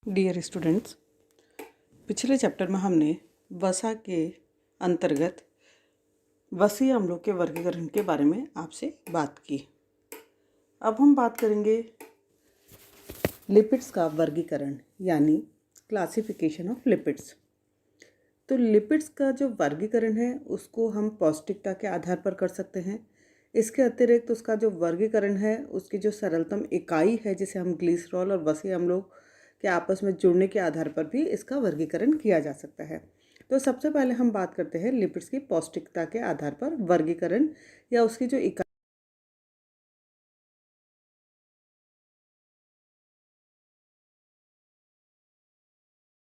Dear students, पिछले chapter में हमने वसा के अंतर्गत वसीय अम्लों के वर्गीकरण के बारे में आपसे बात की। अब हम बात करेंगे लिपिड्स का वर्गीकरण यानी क्लासिफिकेशन ऑफ लिपिड्स। तो लिपिड्स का जो वर्गीकरण है उसको हम पौष्टिकता के आधार पर कर सकते हैं। इसके अतिरिक्त उसका जो वर्गीकरण है उसकी जो सरलतम इकाई है जिसे हम ग्लिसरॉल और वसीय अम्लों के आपस में जुड़ने के आधार पर भी इसका वर्गीकरण किया जा सकता है। तो सबसे पहले हम बात करते हैं लिपिड्स की पौष्टिकता के आधार पर वर्गीकरण या उसकी जो इकाई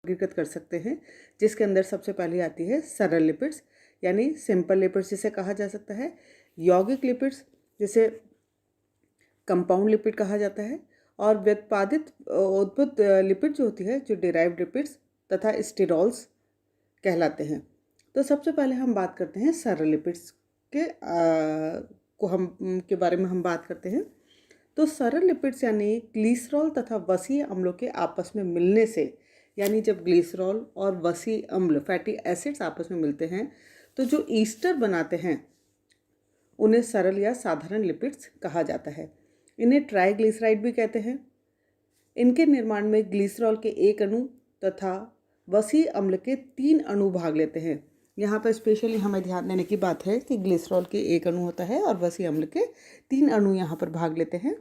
वर्गीकृत कर सकते हैं, जिसके अंदर सबसे पहले आती है सरल लिपिड्स यानी सिंपल लिपिड्स जिसे कहा जा सकता है, यौगिक लिपिड्स जिसे कंपाउंड लिपिड कहा जाता है, और व्युत्पादित उद्भुत लिपिड जो होती है जो डिराइव्ड लिपिड्स तथा स्टेरॉल्स कहलाते हैं। तो सबसे पहले हम बात करते हैं सरल लिपिड्स के बारे में हम बात करते हैं। तो सरल लिपिड्स यानी ग्लिसरॉल तथा वसीय अम्लों के आपस में मिलने से, यानी जब ग्लिसरॉल और वसीय अम्ल फैटी एसिड्स आपस में मिलते हैं तो जो ईस्टर बनाते हैं उन्हें सरल या साधारण लिपिड्स कहा जाता है। इन्हें ट्राइग्लिसराइड भी कहते हैं। इनके निर्माण में ग्लिसरॉल के एक अणु तथा वसीय अम्ल के 3 अणु भाग लेते हैं। यहाँ पर स्पेशली हमें ध्यान देने की बात है कि ग्लिसरॉल के एक अणु होता है और वसीय अम्ल के 3 अणु यहाँ पर भाग लेते हैं।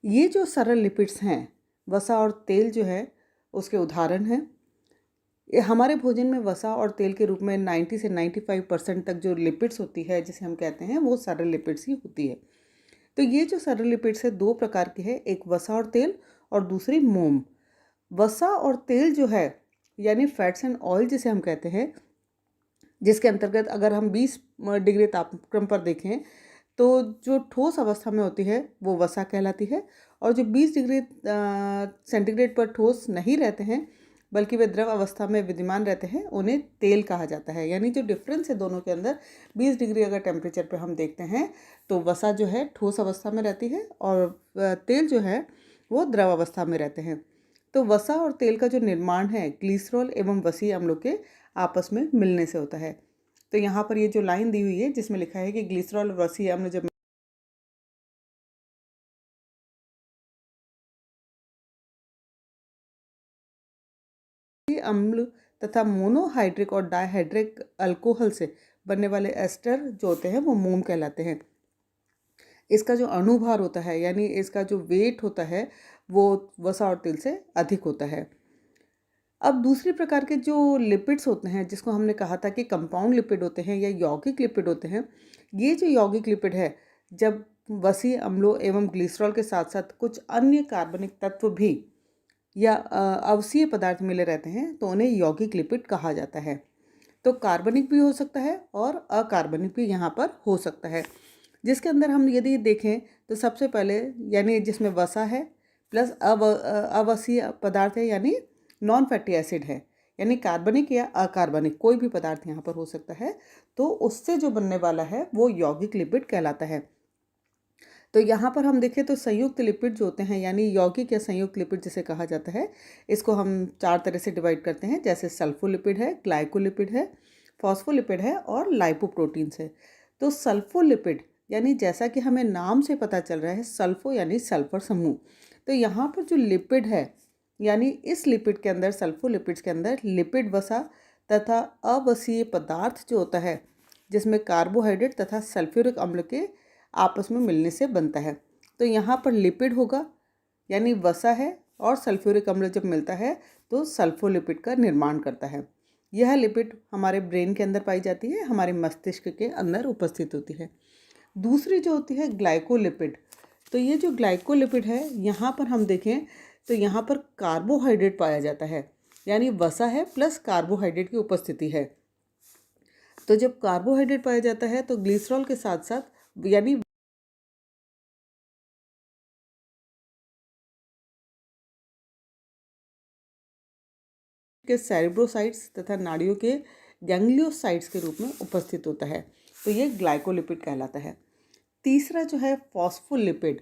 ये जो सरल लिपिड्स हैं, वसा और तेल जो है उसके उदाहरण हैं। हमारे भोजन में वसा और तेल के रूप में 90 से 95% तक जो लिपिड्स होती है जिसे हम कहते हैं वो सरल लिपिड्स ही होती है। तो ये जो सरल लिपिड्स है 2 प्रकार के हैं, एक वसा और तेल और दूसरी मोम। वसा और तेल जो है यानी फैट्स एंड ऑयल जिसे हम कहते हैं, जिसके अंतर्गत अगर हम 20 डिग्री तापक्रम पर देखें तो जो ठोस अवस्था में होती है वो वसा कहलाती है, और जो 20 डिग्री सेंटीग्रेड पर ठोस नहीं रहते हैं बल्कि वे द्रव अवस्था में विद्यमान रहते हैं उन्हें तेल कहा जाता है। यानी जो डिफरेंस है दोनों के अंदर, 20 डिग्री अगर टेम्परेचर पे हम देखते हैं तो वसा जो है ठोस अवस्था में रहती है और तेल जो है वो द्रव अवस्था में रहते हैं। तो वसा और तेल का जो निर्माण है ग्लिसरॉल एवं वसीय अम्लों के आपस में मिलने से होता है। तो यहाँ पर ये जो लाइन दी हुई है जिसमें लिखा है कि ग्लिसरॉल और वसीय अम्ल जब अम्ल तथा मोनोहाइड्रिक और डायहाइड्रिक अल्कोहल से बनने वाले एस्टर जो होते हैं वो मोम कहलाते हैं। इसका जो अणुभार होता है यानी इसका जो वेट होता है वो वसा और तेल से अधिक होता है। अब दूसरी प्रकार के जो लिपिड्स होते हैं जिसको हमने कहा था कि कंपाउंड लिपिड होते हैं या यौगिक लिपिड होते हैं, ये जो यौगिक लिपिड है जब वसीय अम्लों एवं ग्लिसरॉल के साथ साथ कुछ अन्य कार्बनिक तत्व भी या अवसीय पदार्थ मिले रहते हैं तो उन्हें यौगिक लिपिड कहा जाता है। तो कार्बनिक भी हो सकता है और अकार्बनिक भी यहाँ पर हो सकता है, जिसके अंदर हम यदि देखें तो सबसे पहले यानी जिसमें वसा है प्लस अवसीय पदार्थ है यानी नॉन फैटी एसिड है, यानी कार्बनिक या अकार्बनिक कोई भी पदार्थ यहाँ पर हो सकता है, तो उससे जो बनने वाला है वो यौगिक लिपिड कहलाता है। तो यहाँ पर हम देखें तो संयुक्त लिपिड जो होते हैं यानी यौगिक या संयुक्त लिपिड जिसे कहा जाता है, इसको हम 4 तरह से डिवाइड करते हैं, जैसे सल्फोलिपिड है, ग्लाइकोलिपिड है, फॉस्फोलिपिड है और लाइपोप्रोटीन्स है। तो सल्फोलिपिड यानी जैसा कि हमें नाम से पता चल रहा है सल्फो यानी सल्फर समूह, तो यहाँ पर जो लिपिड है यानी इस लिपिड के अंदर सल्फोलिपिड्स के अंदर लिपिड वसा तथा अवसीय पदार्थ जो होता है जिसमें कार्बोहाइड्रेट तथा सल्फ्यूरिक अम्ल के आपस में मिलने से बनता है। तो यहाँ पर लिपिड होगा यानी वसा है और सल्फ्यूरिक अम्ल जब मिलता है तो सल्फोलिपिड का निर्माण करता है। यह लिपिड हमारे ब्रेन के अंदर पाई जाती है, हमारे मस्तिष्क के अंदर उपस्थित होती है। दूसरी जो होती है ग्लाइकोलिपिड, तो ये जो ग्लाइकोलिपिड है यहाँ पर हम देखें तो यहाँ पर कार्बोहाइड्रेट पाया जाता है, यानी वसा है प्लस कार्बोहाइड्रेट की उपस्थिति है। तो जब कार्बोहाइड्रेट पाया जाता है तो ग्लिसरॉल के साथ साथ यानी के सेरेब्रोसाइट्स तथा नाड़ियों के गैंग्लियोसाइट्स के रूप में उपस्थित होता है, तो ये ग्लाइकोलिपिड कहलाता है। तीसरा जो है फॉस्फोलिपिड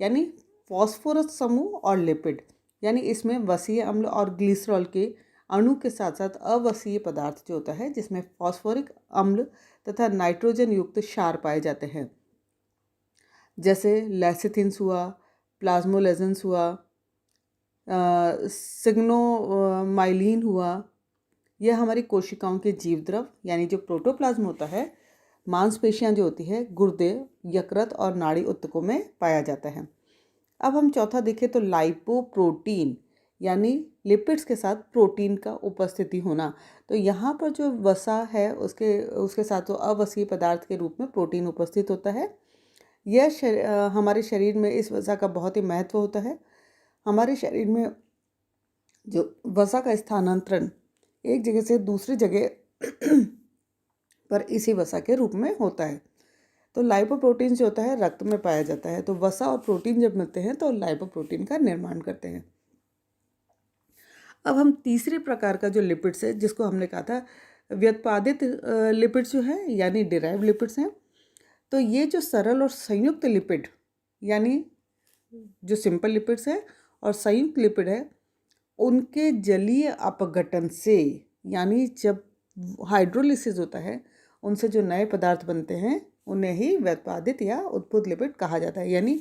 यानी फॉस्फोरस समूह और लिपिड, यानी इसमें वसीय अम्ल और ग्लिसरॉल के अणु के साथ साथ अवसीय पदार्थ जो होता है जिसमें फॉस्फोरिक अम्ल तथा नाइट्रोजन युक्त क्षार पाए जाते हैं, जैसे लैसिथिन्स हुआ, प्लाज्मोलेजेंस हुआ, सिग्नोमाइलिन हुआ। यह हमारी कोशिकाओं के जीव द्रव यानी जो प्रोटोप्लाज्म होता है, मांसपेशियां जो होती है, गुर्दे, यकृत और नाड़ी ऊतकों में पाया जाता है। अब हम चौथा देखें तो लाइपोप्रोटीन यानी लिपिड्स के साथ प्रोटीन का उपस्थिति होना। तो यहाँ पर जो वसा है उसके साथ तो अवसीय पदार्थ के रूप में प्रोटीन उपस्थित होता है। यह हमारे शरीर में इस वसा का बहुत ही महत्व होता है। हमारे शरीर में जो वसा का स्थानांतरण एक जगह से दूसरी जगह पर इसी वसा के रूप में होता है। तो लाइपोप्रोटीन जो होता है रक्त में पाया जाता है। तो वसा और प्रोटीन जब मिलते हैं तो लाइपोप्रोटीन का निर्माण करते हैं। अब हम तीसरे प्रकार का जो लिपिड्स है जिसको हमने कहा था व्युत्पादित लिपिड्स जो है यानी डिराइव्ड लिपिड्स हैं। तो ये जो सरल और संयुक्त लिपिड यानी जो सिंपल लिपिड्स है और संयुक्त लिपिड है, उनके जलीय अपघटन से यानी जब हाइड्रोलिसिस होता है उनसे जो नए पदार्थ बनते हैं उन्हें ही व्युत्पादित या उद्भूत लिपिड कहा जाता है। यानी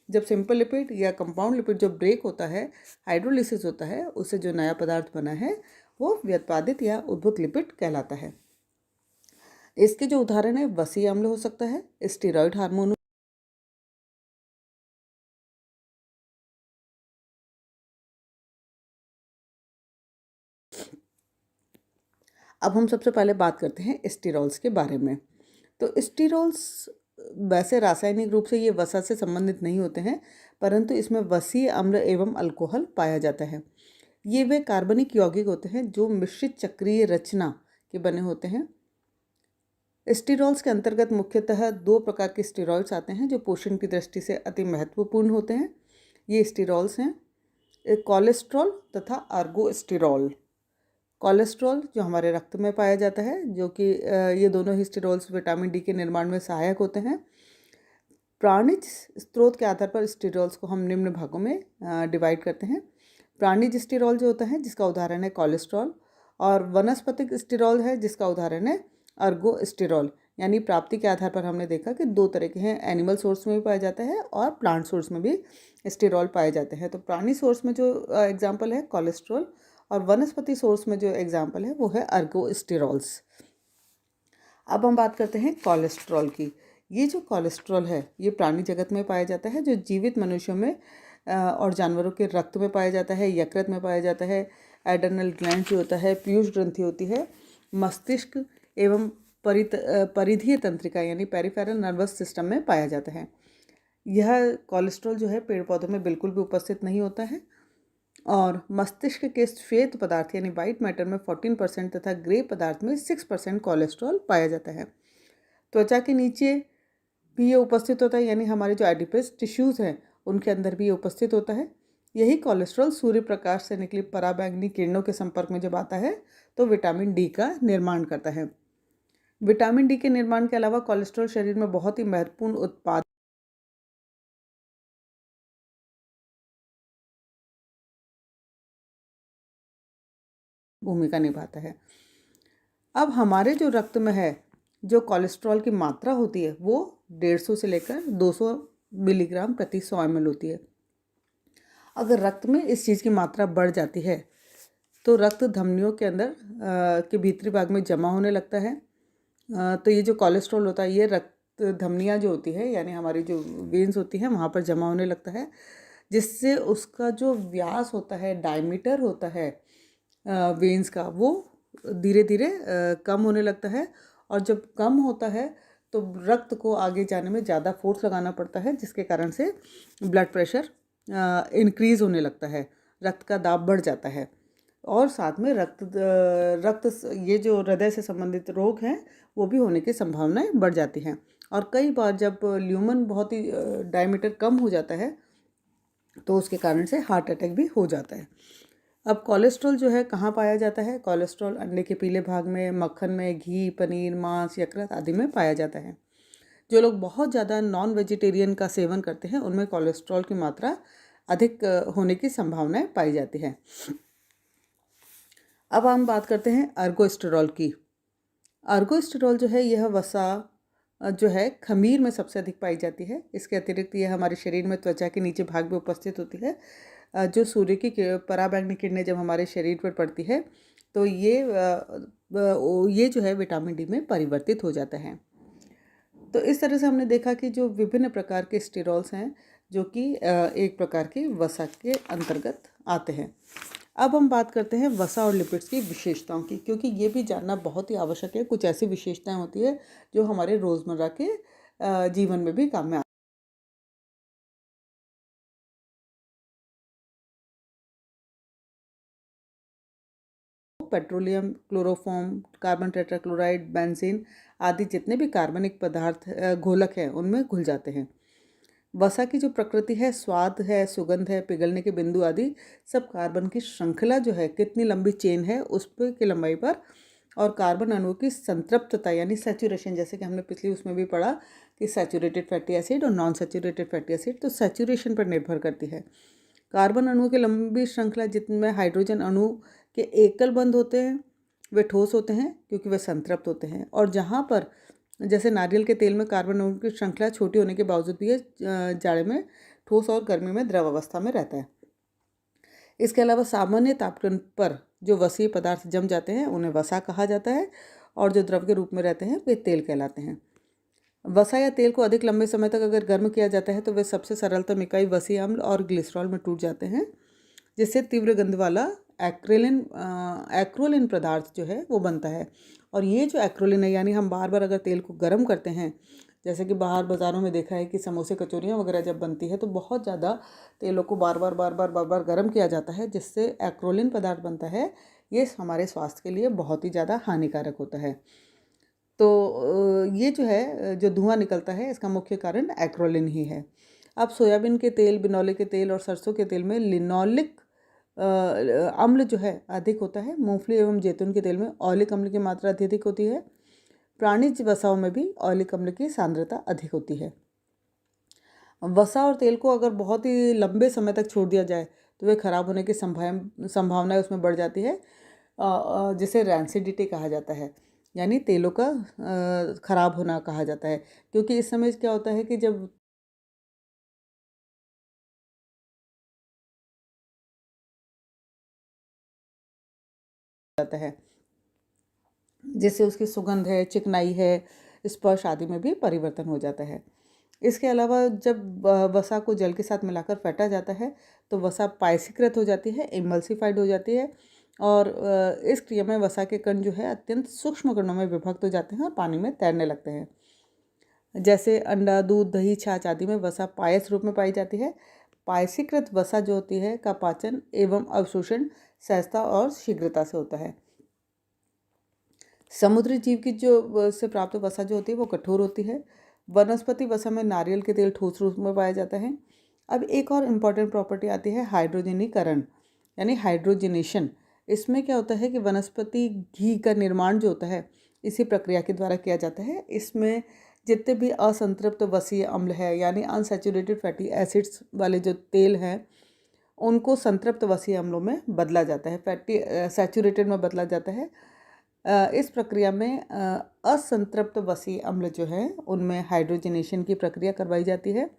जब सिंपल लिपिड या कंपाउंड लिपिड जो ब्रेक होता है, हाइड्रोलिसिस होता है, उससे जो नया पदार्थ बना है वो व्युत्पादित या उद्भूत लिपिड कहलाता है। इसके जो उदाहरण है वसीय अम्ल हो सकता है, स्टेरॉयड हार्मोन अब हम सबसे पहले बात करते हैं स्टेरॉल्स के बारे में। तो स्टेरॉल्स वैसे रासायनिक रूप से ये वसा से संबंधित नहीं होते हैं, परंतु इसमें वसीय अम्ल एवं अल्कोहल पाया जाता है। ये वे कार्बनिक यौगिक होते हैं जो मिश्रित चक्रीय रचना के बने होते हैं। स्टेरॉल्स के अंतर्गत मुख्यतः दो प्रकार के स्टेरॉइड्स आते हैं जो पोषण की दृष्टि से अति महत्वपूर्ण होते हैं। ये स्टेरॉल्स हैं कोलेस्ट्रॉल तथा अर्गोस्टेरॉल। कोलेस्ट्रॉल जो हमारे रक्त में पाया जाता है, जो कि ये दोनों ही स्टेरॉल्स विटामिन डी के निर्माण में सहायक होते हैं। प्राणिज स्रोत के आधार पर स्टेरॉल्स को हम निम्न भागों में डिवाइड करते हैं। प्राणिज स्टेरॉल जो होता है जिसका उदाहरण है कोलेस्ट्रॉल, और वनस्पतिक स्टेरॉल है जिसका उदाहरण है अर्गोस्टेरॉल। यानी प्राप्ति के आधार पर हमने देखा कि दो तरह के हैं, एनिमल सोर्स में भी पाया जाता है और प्लांट सोर्स में भी स्टेरॉल पाए जाते हैं। तो प्राणी सोर्स में जो एग्जाम्पल है कोलेस्ट्रॉल, और वनस्पति सोर्स में जो एग्जाम्पल है वो है अर्गोस्टेरॉल्स। अब हम बात करते हैं कोलेस्ट्रॉल की। ये जो कोलेस्ट्रॉल है ये प्राणी जगत में पाया जाता है, जो जीवित मनुष्यों में और जानवरों के रक्त में पाया जाता है, यकृत में पाया जाता है, एडर्नल ग्लैंड जो होता है, पीयूष ग्रंथि होती है, मस्तिष्क एवं परिधीय तंत्रिका यानी पेरिफेरल नर्वस सिस्टम में पाया जाता है। यह कोलेस्ट्रॉल जो है पेड़ पौधों में बिल्कुल भी उपस्थित नहीं होता है, और मस्तिष्क के श्वेत पदार्थ यानी वाइट मैटर में 14% तथा ग्रे पदार्थ में 6% कोलेस्ट्रॉल पाया जाता है। त्वचा के नीचे भी ये उपस्थित होता है, यानी हमारे जो एडिपस टिश्यूज़ हैं उनके अंदर भी ये उपस्थित होता है। यही कोलेस्ट्रॉल सूर्य प्रकाश से निकली पराबैंगनी किरणों के संपर्क में जब आता है तो विटामिन डी का निर्माण करता है। विटामिन डी के निर्माण के अलावा कोलेस्ट्रॉल शरीर में बहुत ही महत्वपूर्ण उत्पाद भूमिका निभाता है। अब हमारे जो रक्त में है जो कोलेस्ट्रॉल की मात्रा होती है वो 150 से लेकर 200 मिलीग्राम प्रति 100 ml होती है। अगर रक्त में इस चीज़ की मात्रा बढ़ जाती है तो रक्त धमनियों के अंदर के भीतरी भाग में जमा होने लगता है। तो ये जो कोलेस्ट्रॉल होता है ये रक्त धमनियाँ जो होती है यानी हमारी जो वेन्स होती हैं वहाँ पर जमा होने लगता है, जिससे उसका जो व्यास होता है, डायमीटर होता है वेन्स का, वो धीरे धीरे कम होने लगता है। और जब कम होता है तो रक्त को आगे जाने में ज़्यादा फोर्स लगाना पड़ता है, जिसके कारण से ब्लड प्रेशर इंक्रीज़ होने लगता है, रक्त का दाब बढ़ जाता है। और साथ में रक्त ये जो हृदय से संबंधित रोग हैं वो भी होने की संभावनाएं बढ़ जाती हैं। और कई बार जब ल्यूमन बहुत ही डायमीटर कम हो जाता है तो उसके कारण से हार्ट अटैक भी हो जाता है। अब कोलेस्ट्रॉल जो है कहाँ पाया जाता है? कोलेस्ट्रॉल अंडे के पीले भाग में, मक्खन में, घी, पनीर, मांस, यकृत आदि में पाया जाता है। जो लोग बहुत ज़्यादा नॉन वेजिटेरियन का सेवन करते हैं उनमें कोलेस्ट्रॉल की मात्रा अधिक होने की संभावनाएं पाई जाती है। अब हम बात करते हैं अर्गोस्टेरॉल की। अर्गोस्टेरॉल जो है यह वसा जो है खमीर में सबसे अधिक पाई जाती है। इसके अतिरिक्त यह हमारे शरीर में त्वचा के नीचे भाग में उपस्थित होती है। जो सूर्य की पराबैंगनी किरणें जब हमारे शरीर पर पड़ती है तो ये जो है विटामिन डी में परिवर्तित हो जाता है। तो इस तरह से हमने देखा कि जो विभिन्न प्रकार के स्टेरॉल्स हैं जो कि एक प्रकार के वसा के अंतर्गत आते हैं। अब हम बात करते हैं वसा और लिपिड्स की विशेषताओं की, क्योंकि ये भी जानना बहुत ही आवश्यक है। कुछ ऐसी विशेषताएं होती है जो हमारे रोज़मर्रा के जीवन में भी काम में petroleum, chloroform, carbon tetrachloride, benzene आदि जितने भी कार्बनिक पदार्थ घोलक हैं उनमें घुल जाते हैं। वसा की जो प्रकृति है, स्वाद है, सुगंध है, पिघलने के बिंदु आदि सब कार्बन की श्रृंखला जो है, कितनी लंबी चेन है उस पर की लंबाई पर, और कार्बन अणुओं की संतृप्तता यानी सैचुरेशन, जैसे कि हमने पिछली उसमें भी पढ़ा कि सैचुरेटेड फैटी एसिड और नॉन सैचुरेटेड फैटी एसिड, तो सैचुरेशन पर निर्भर करती है। कार्बन अणुओं की लंबी श्रृंखला जिनमें हाइड्रोजन अणु के एकल बंध होते हैं वे ठोस होते हैं क्योंकि वे संतृप्त होते हैं, और जहाँ पर जैसे नारियल के तेल में कार्बन अणु की श्रृंखला छोटी होने के बावजूद भी ये जाड़े में ठोस और गर्मी में द्रव अवस्था में रहता है। इसके अलावा सामान्य तापमान पर जो वसीय पदार्थ जम जाते हैं उन्हें वसा कहा जाता है, और जो द्रव के रूप में रहते हैं वे तेल कहलाते हैं। वसा या तेल को अधिक लंबे समय तक अगर गर्म किया जाता है तो वे सबसे सरलतम इकाई वसीय अम्ल और ग्लिसरॉल में टूट जाते हैं, जिससे तीव्र गंध वाला एक्रोलिन पदार्थ जो है वो बनता है। और ये जो एक्रोलिन है, यानी हम बार बार अगर तेल को गर्म करते हैं, जैसे कि बाहर बाज़ारों में देखा है कि समोसे कचौरियाँ वगैरह जब बनती है तो बहुत ज़्यादा तेलों को बार बार गर्म किया जाता है, जिससे एक्रोलिन पदार्थ बनता है। ये हमारे स्वास्थ्य के लिए बहुत ही ज़्यादा हानिकारक होता है। तो ये जो है जो धुआं निकलता है इसका मुख्य कारण एक्रोलिन ही है। अब सोयाबीन के तेल, बिनौले के तेल और सरसों के तेल में लिनोलिक अम्ल जो है अधिक होता है। मूंगफली एवं जैतून के तेल में ऑलिक अम्ल की मात्रा अत्यधिक होती है। प्राणिज वसाओं में भी ऑलिक अम्ल की सांद्रता अधिक होती है। वसा और तेल को अगर बहुत ही लंबे समय तक छोड़ दिया जाए तो वे खराब होने की संभावना उसमें बढ़ जाती है, जिसे रैंसिडिटी कहा जाता है, यानी तेलों का खराब होना कहा जाता है। क्योंकि इस समय क्या होता है कि जब जाता है, जिससे उसकी सुगंध है, चिकनाई है, स्पर्श आदि में भी परिवर्तन हो जाता है। इसके अलावा जब वसा को जल के साथ मिलाकर फेंटा जाता है तो वसा पायसीकृत हो जाती है, इमल्सिफाइड हो जाती है, और इस क्रिया में वसा के कण जो है अत्यंत सूक्ष्म कणों में विभक्त हो जाते हैं और पानी में तैरने लगते हैं। जैसे अंडा, दूध, दही, छाछ आदि में वसा पायस रूप में पाई जाती है। पायसीकृत वसा जो होती है का पाचन एवं अवशोषण सहजता और शीघ्रता से होता है। समुद्री जीव की जो से प्राप्त वसा जो होती है वो कठोर होती है। वनस्पति वसा में नारियल के तेल ठोस रूप में पाया जाता है। अब एक और इम्पॉर्टेंट प्रॉपर्टी आती है हाइड्रोजनीकरण यानी हाइड्रोजनेशन। इसमें क्या होता है कि वनस्पति घी का निर्माण जो होता है इसी प्रक्रिया के द्वारा किया जाता है। इसमें जितने भी असंतृप्त वसीय अम्ल है यानी अनसैचुरेटेड फैटी एसिड्स वाले जो तेल हैं उनको संतृप्त वसीय अम्लों में बदला जाता है, फैटी सैचुरेटेड में बदला जाता है। इस प्रक्रिया में असंतृप्त वसीय अम्ल जो है उनमें हाइड्रोजनेशन की प्रक्रिया करवाई जाती है,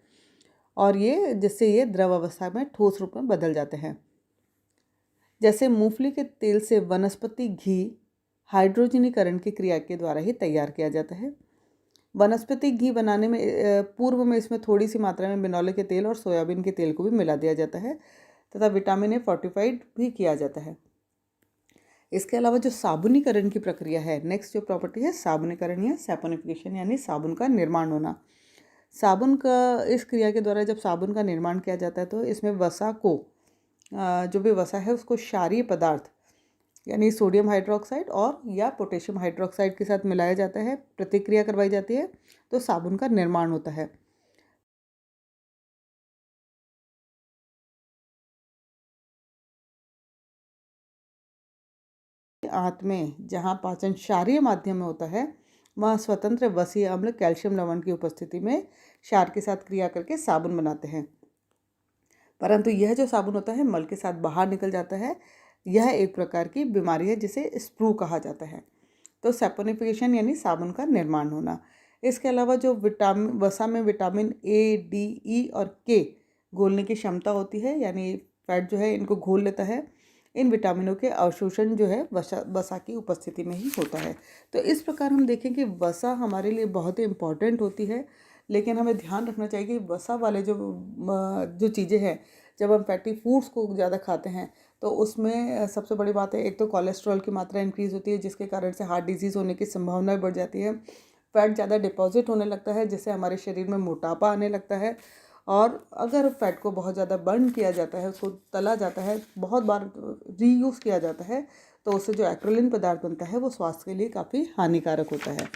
और ये जिससे ये द्रव अवस्था में ठोस रूप में बदल जाते हैं। जैसे मूंगफली के तेल से वनस्पति घी हाइड्रोजनीकरण की क्रिया के द्वारा ही तैयार किया जाता है। वनस्पति घी बनाने में पूर्व में इसमें थोड़ी सी मात्रा में बिनौले के तेल और सोयाबीन के तेल को भी मिला दिया जाता है तथा विटामिन ए फोर्टिफाइड भी किया जाता है। इसके अलावा जो साबुनीकरण की प्रक्रिया है, नेक्स्ट जो प्रॉपर्टी है साबुनीकरण या सैपोनिफिकेशन यानी साबुन का निर्माण होना। साबुन का इस क्रिया के द्वारा जब साबुन का निर्माण किया जाता है तो इसमें वसा को जो भी वसा है उसको क्षारीय पदार्थ यानी सोडियम हाइड्रोक्साइड और या पोटेशियम हाइड्रोक्साइड के साथ मिलाया जाता है, प्रतिक्रिया करवाई जाती है तो साबुन का निर्माण होता है। आंत में जहाँ पाचन क्षारीय माध्यम में होता है वहाँ स्वतंत्र वसीय अम्ल कैल्शियम लवण की उपस्थिति में क्षार के साथ क्रिया करके साबुन बनाते हैं। परंतु यह जो साबुन होता है मल के साथ बाहर निकल जाता है। यह एक प्रकार की बीमारी है जिसे स्प्रू कहा जाता है। तो सैपोनिफिकेशन यानी साबुन का निर्माण होना। इसके अलावा जो वसा में विटामिन ए, डी, ई और के घोलने की क्षमता होती है, यानी फैट जो है इनको घोल लेता है। इन विटामिनों के अवशोषण जो है वसा की उपस्थिति में ही होता है। तो इस प्रकार हम देखें कि वसा हमारे लिए बहुत ही इम्पॉर्टेंट होती है, लेकिन हमें ध्यान रखना चाहिए कि वसा वाले जो चीज़ें हैं, जब हम फैटी फूड्स को ज़्यादा खाते हैं तो उसमें सबसे बड़ी बात है, एक तो कोलेस्ट्रॉल की मात्रा इंक्रीज़ होती है जिसके कारण से हार्ट डिजीज़ होने की संभावना बढ़ जाती है। फैट ज़्यादा डिपॉजिट होने लगता है जिससे हमारे शरीर में मोटापा आने लगता है। और अगर फैट को बहुत ज़्यादा बर्न किया जाता है, उसको तला जाता है, बहुत बार रीयूज़ किया जाता है, तो उससे जो एक्रिलिन पदार्थ बनता है वो स्वास्थ्य के लिए काफ़ी हानिकारक होता है।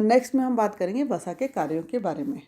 नेक्स्ट में हम बात करेंगे वसा के कार्यों के बारे में।